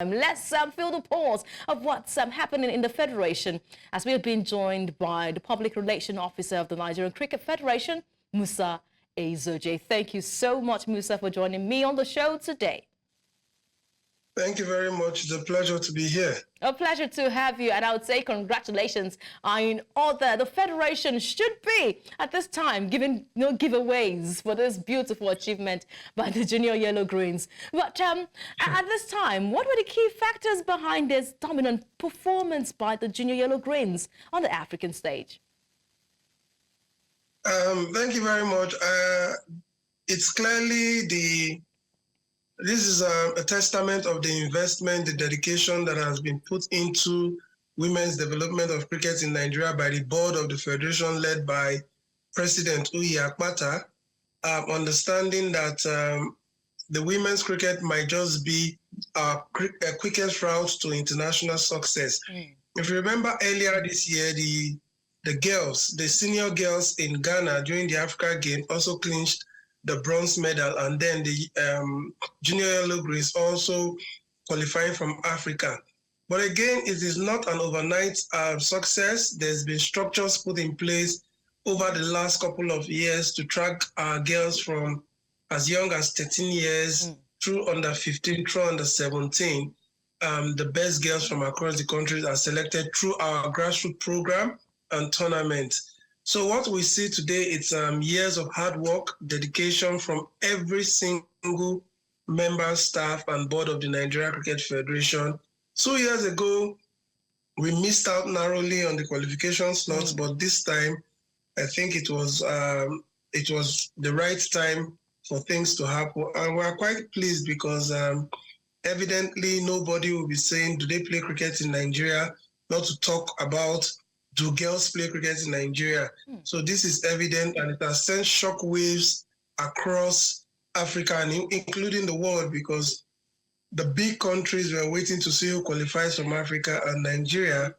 Let's feel the pulse of what's happening in the Federation as we have been joined by the Public Relations Officer of the Nigerian Cricket Federation, Musa Ehizoje. Thank you so much, Musa, for joining me on the show today. Thank you very much. It's a pleasure to be here. A pleasure to have you, and I would say congratulations are in order. The Federation should be, at this time, giving giveaways for this beautiful achievement by the Junior Yellow Greens. But at this time, what were the key factors behind this dominant performance by the Junior Yellow Greens on the African stage? Thank you very much. It's clearly this is a testament of the investment, the dedication that has been put into women's development of cricket in Nigeria by the board of the Federation led by President Uyi Akpata, understanding that the women's cricket might just be a quickest route to international success. If you remember earlier this year, the senior girls in Ghana during the Africa Games also clinched the bronze medal, and then the Junior Yellow Greens also qualifying from Africa. But again, it is not an overnight success. There's been structures put in place over the last couple of years to track our girls from as young as 13 years through under 15, through under 17. The best girls from across the country are selected through our grassroots program and tournament. So what we see today, it's years of hard work, dedication from every single member, staff, and board of the Nigeria Cricket Federation. 2 years ago, we missed out narrowly on the qualification slots, but this time, I think it was the right time for things to happen. And we're quite pleased because evidently nobody will be saying, do they play cricket in Nigeria? Not to talk about, do girls play cricket in Nigeria? So this is evident, and it has sent shockwaves across Africa and including the world, because the big countries were waiting to see who qualifies from Africa, and Nigeria,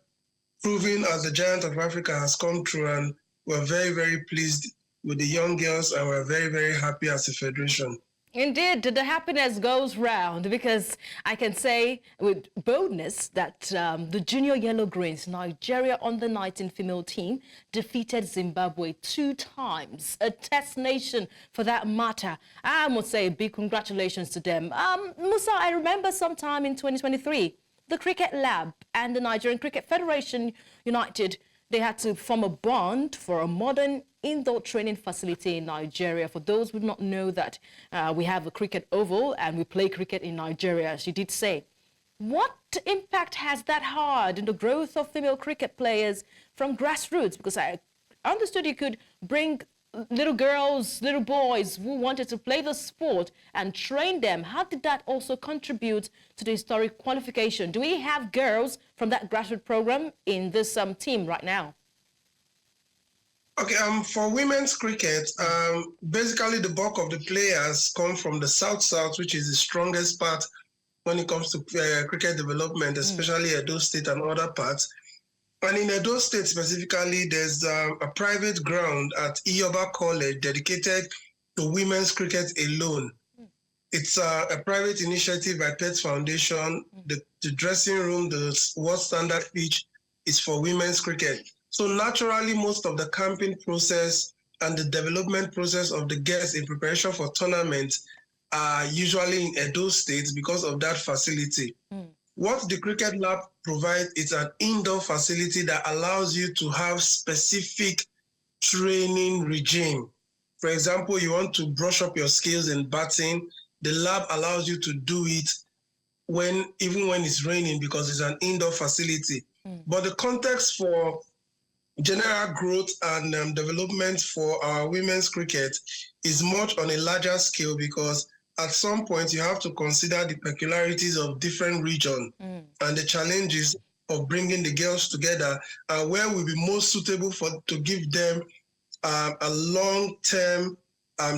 proving as the giant of Africa, has come through, and we're very, very pleased with the young girls, and we're very, very happy as a federation. Indeed, the happiness goes round, because I can say with boldness that the Junior Yellow Greens, Nigeria under-19 female team, defeated Zimbabwe 2 times, a test nation for that matter. I must say big congratulations to them. Musa, I remember sometime in 2023, the Cricket Lab and the Nigerian Cricket Federation United, they had to form a bond for a modern indoor training facility in Nigeria. For those who do not know that we have a cricket oval and we play cricket in Nigeria, as you did say. What impact has that had in the growth of female cricket players from grassroots? Because I understood you could bring little girls, little boys who wanted to play the sport and train them. How did that also contribute to the historic qualification? Do we have girls from that grassroots program in this team right now? Okay, for women's cricket, basically the bulk of the players come from the South-South, which is the strongest part when it comes to cricket development, especially Edo State and other parts. And in Edo State specifically, there's a private ground at Iyoba College dedicated to women's cricket alone. It's a private initiative by Pets Foundation. The dressing room, the world standard pitch is for women's cricket. So naturally, most of the camping process and the development process of the girls in preparation for tournaments are usually in Edo State because of that facility. What the Cricket Lab provides is an indoor facility that allows you to have specific training regime. For example, you want to brush up your skills in batting, the lab allows you to do it even when it's raining, because it's an indoor facility. But the context for general growth and development for our women's cricket is much on a larger scale, because at some point you have to consider the peculiarities of different regions and the challenges of bringing the girls together, and where will be most suitable to give them a long-term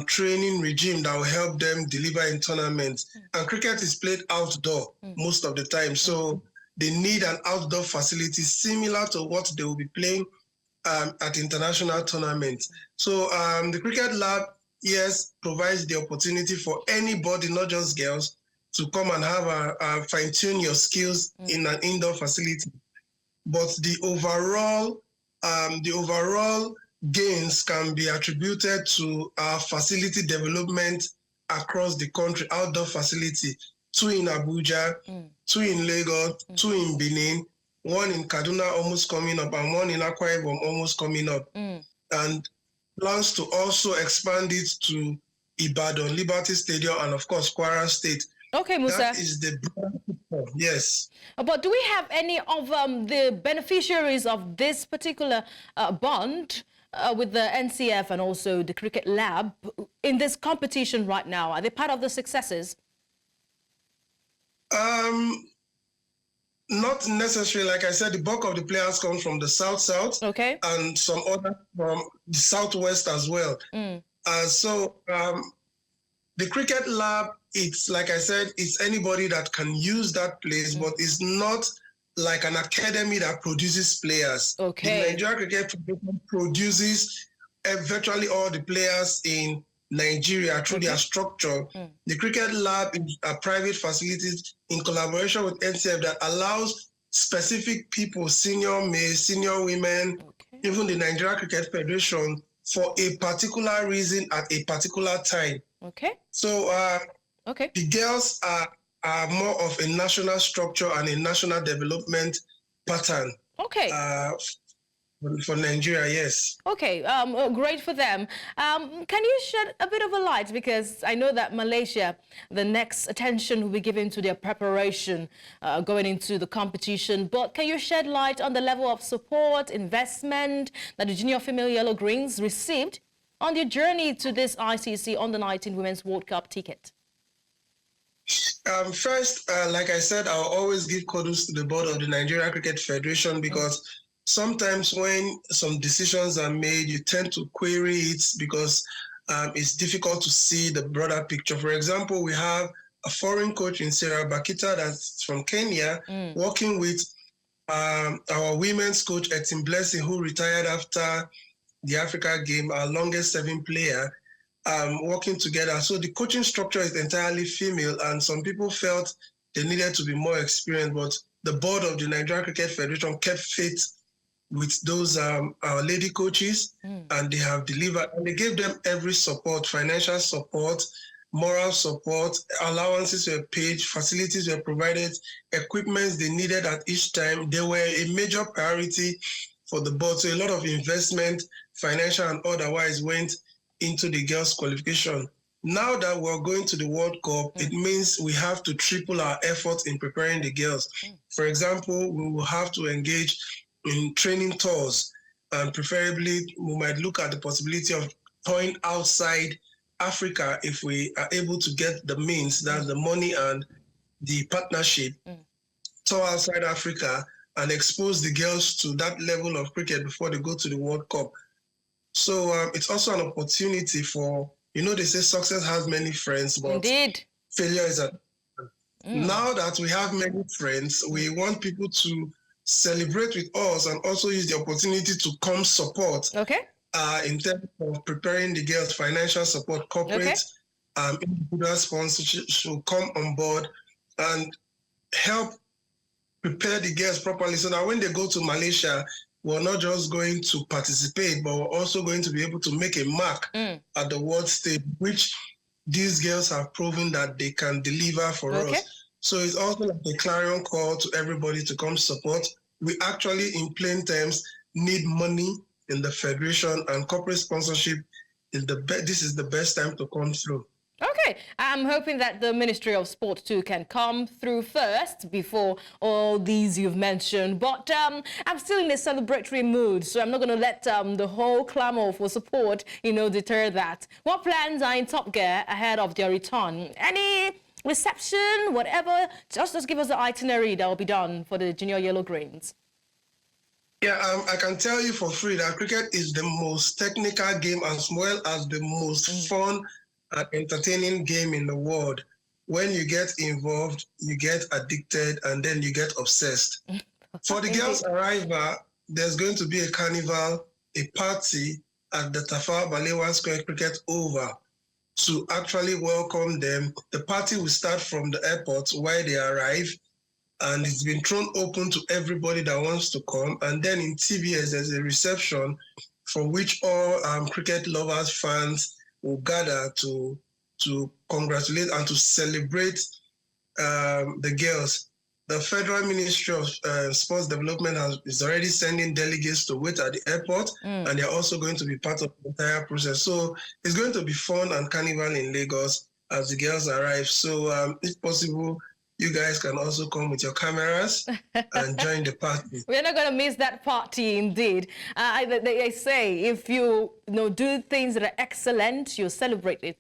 training regime that will help them deliver in tournaments. And cricket is played outdoor most of the time, so they need an outdoor facility similar to what they will be playing at international tournaments. So the Cricket Lab, yes, provides the opportunity for anybody, not just girls, to come and have a fine-tune your skills in an indoor facility. But the overall gains can be attributed to our facility development across the country, outdoor facility, 2 in Abuja, 2 in Lagos, 2 in Benin, 1 in Kaduna almost coming up, and 1 in Akwa Ibom almost coming up. And plans to also expand it to Ibadan, Liberty Stadium, and of course, Kwara State. Okay, Musa. That is the yes. But do we have any of the beneficiaries of this particular bond with the NCF and also the Cricket Lab in this competition right now? Are they part of the successes? Not necessarily. Like I said, the bulk of the players come from the south, okay, and some other from the southwest as well. The Cricket Lab, it's like I said, it's anybody that can use that place, but it's not like an academy that produces players. Okay. The Nigeria Cricket Federation produces virtually all the players in Nigeria through their structure. The Cricket Lab is a private facility in collaboration with NCF that allows specific people, senior male, senior women, even the Nigeria Cricket Federation, for a particular reason at a particular time. Okay. So the girls are more of a national structure and a national development pattern. Okay. For Nigeria, yes. Okay, great for them. Can you shed a bit of a light? Because I know that Malaysia, the next attention will be given to their preparation going into the competition. But can you shed light on the level of support, investment that the junior female Yellow Greens received on their journey to this ICC Under-19 Women's World Cup ticket? First, like I said, I'll always give kudos to the board of the Nigeria Cricket Federation, because sometimes when some decisions are made, you tend to query it because it's difficult to see the broader picture. For example, we have a foreign coach in Sarah Bakita that's from Kenya, working with our women's coach, Etim Blessing, who retired after the Africa game, our longest serving player, working together. So the coaching structure is entirely female, and some people felt they needed to be more experienced, but the board of the Nigeria Cricket Federation kept faith with those our lady coaches, and they have delivered. And they gave them every support, financial support, moral support, allowances were paid, facilities were provided, equipment they needed at each time. They were a major priority for the board. So a lot of investment, financial and otherwise, went into the girls' qualification. Now that we're going to the World Cup, it means we have to triple our efforts in preparing the girls. For example, we will have to engage in training tours, and preferably we might look at the possibility of touring outside Africa if we are able to get the means, that's the money and the partnership, tour outside Africa and expose the girls to that level of cricket before they go to the World Cup. So it's also an opportunity for, you know, they say success has many friends, but indeed, failure is a... Now that we have many friends, we want people to celebrate with us and also use the opportunity to come support. In terms of preparing the girls, financial support, corporate, individual sponsorship should come on board and help prepare the girls properly, so that when they go to Malaysia, we're not just going to participate, but we're also going to be able to make a mark at the world stage, which these girls have proven that they can deliver for us. So it's also like a clarion call to everybody to come support. We actually, in plain terms, need money in the federation, and corporate sponsorship is this is the best time to come through. Okay, I'm hoping that the Ministry of Sport too can come through first before all these you've mentioned. But I'm still in a celebratory mood, so I'm not going to let the whole clamor for support, you know, deter that. What plans are in top gear ahead of their return? Any reception, whatever? Just give us the itinerary that will be done for the Junior Yellow Greens. Yeah, I can tell you for free that cricket is the most technical game as well as the most fun and entertaining game in the world. When you get involved, you get addicted, and then you get obsessed. For the girls' arrival, there's going to be a carnival, a party at the Tafawa Balewa Square Cricket Oval. to actually welcome them. The party will start from the airport where they arrive, and it's been thrown open to everybody that wants to come. And then in TVS, there's a reception for which all cricket lovers, fans will gather to congratulate and to celebrate the girls. The Federal Ministry of Sports Development is already sending delegates to wait at the airport, and they're also going to be part of the entire process. So it's going to be fun and carnival in Lagos as the girls arrive. So if possible, you guys can also come with your cameras and join the party. We're not going to miss that party, indeed. They say if you do things that are excellent, you celebrate it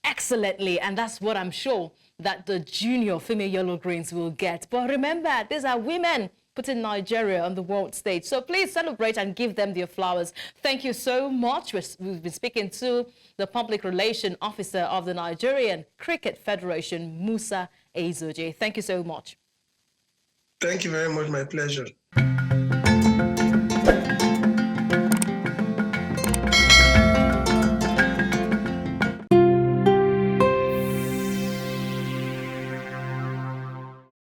excellently, and that's what I'm sure that the junior female yellow greens will get. But remember, these are women putting Nigeria on the world stage. So please celebrate and give them their flowers. Thank you so much. We've been speaking to the Public Relations Officer of the Nigerian Cricket Federation, Musa Ehizoje. Thank you so much. Thank you very much. My pleasure.